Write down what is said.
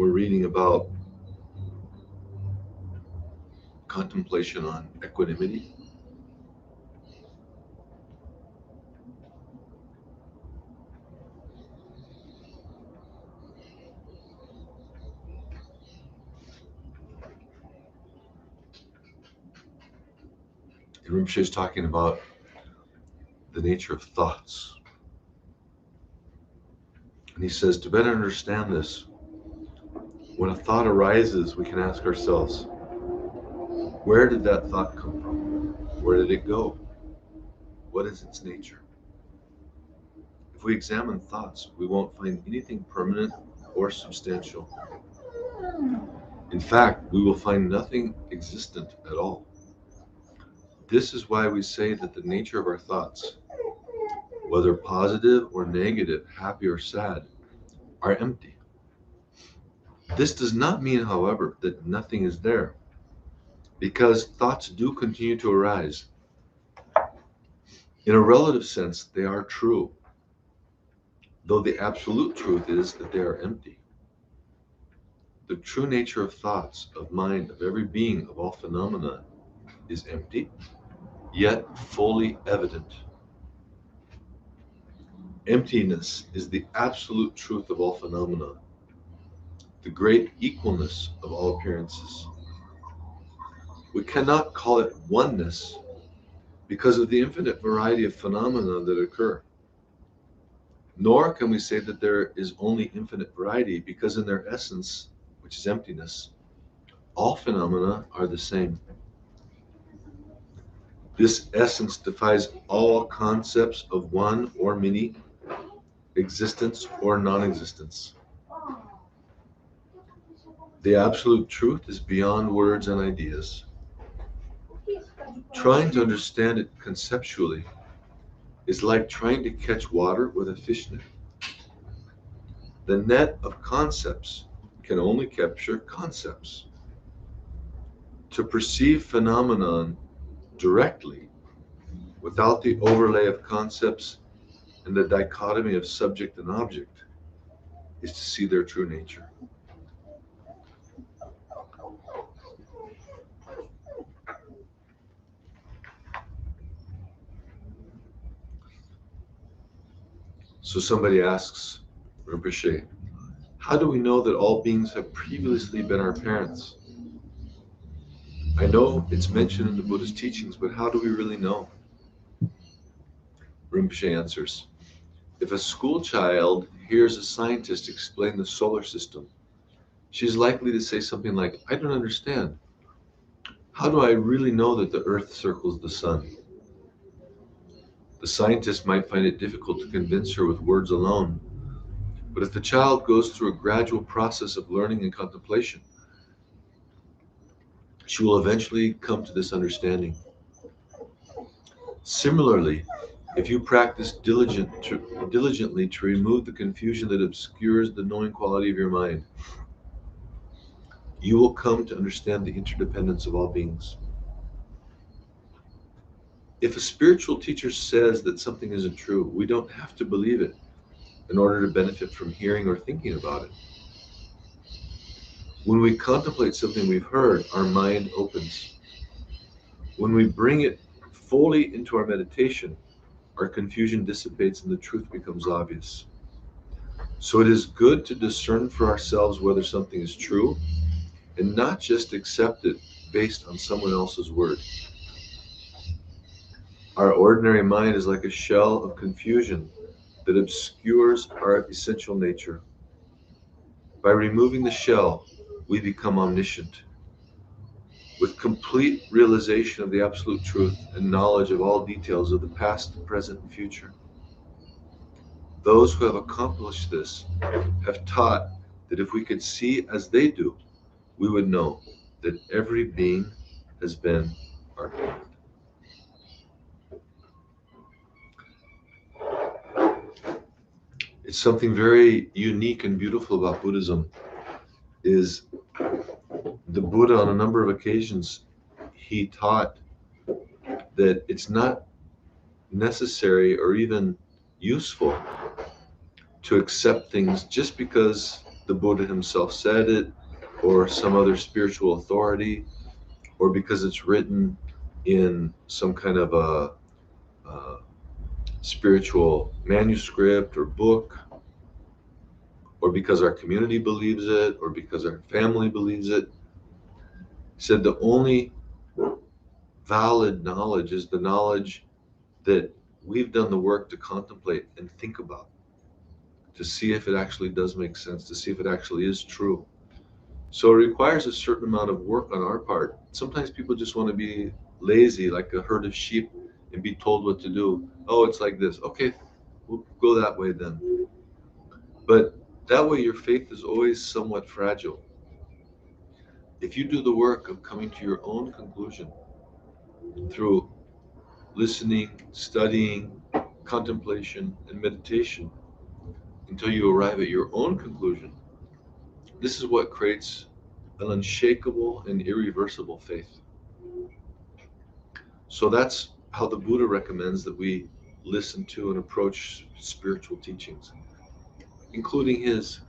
we're reading about contemplation on equanimity. And Rinpoche is talking about the nature of thoughts. And he says, to better understand this, when a thought arises, we can ask ourselves, where did that thought come from? Where did it go? What is its nature? If we examine thoughts, we won't find anything permanent or substantial. In fact, we will find nothing existent at all. This is why we say that the nature of our thoughts, whether positive or negative, happy or sad, are empty. This does not mean, however, that nothing is there, because thoughts do continue to arise. In a relative sense, they are true, though the absolute truth is that they are empty. The true nature of thoughts, of mind, of every being, of all phenomena, is empty, yet fully evident. Emptiness is the absolute truth of all phenomena, the great equalness of all appearances. We cannot call it oneness because of the infinite variety of phenomena that occur. Nor can we say that there is only infinite variety because in their essence, which is emptiness, all phenomena are the same. This essence defies all concepts of one or many, existence or non-existence. The absolute truth is beyond words and ideas. Trying to understand it conceptually is like trying to catch water with a fishnet. The net of concepts can only capture concepts. To perceive phenomenon directly, without the overlay of concepts and the dichotomy of subject and object, is to see their true nature. So somebody asks Rinpoche, how do we know that all beings have previously been our parents? I know it's mentioned in the Buddhist teachings, but how do we really know? Rinpoche answers, if a school child hears a scientist explain the solar system, she's likely to say something like, I don't understand. How do I really know that the earth circles the sun? The scientist might find it difficult to convince her with words alone, but if the child goes through a gradual process of learning and contemplation, she will eventually come to this understanding. Similarly, if you practice diligently to remove the confusion that obscures the knowing quality of your mind, you will come to understand the interdependence of all beings. If a spiritual teacher says that something isn't true, we don't have to believe it in order to benefit from hearing or thinking about it. When we contemplate something we've heard, our mind opens. When we bring it fully into our meditation, our confusion dissipates and the truth becomes obvious. So it is good to discern for ourselves whether something is true and not just accept it based on someone else's word. Our ordinary mind is like a shell of confusion that obscures our essential nature. By removing the shell, we become omniscient. With complete realization of the absolute truth and knowledge of all details of the past, present, and future. Those who have accomplished this have taught that if we could see as they do, we would know that every being has been our parent. It's something very unique and beautiful about Buddhism is the Buddha on a number of occasions, he taught that it's not necessary or even useful to accept things just because the Buddha himself said it, or some other spiritual authority, or because it's written in some kind of a spiritual manuscript or book, or because our community believes it, or because our family believes it. He said the only valid knowledge is the knowledge that we've done the work to contemplate and think about, to see if it actually does make sense, to see if it actually is true. So it requires a certain amount of work on our part. Sometimes people just want to be lazy, like a herd of sheep, and be told what to do. Oh, it's like this. Okay, we'll go that way then. But that way your faith is always somewhat fragile. If you do the work of coming to your own conclusion through listening, studying, contemplation, and meditation until you arrive at your own conclusion, this is what creates an unshakable and irreversible faith. So that's how the Buddha recommends that we listen to and approach spiritual teachings, including his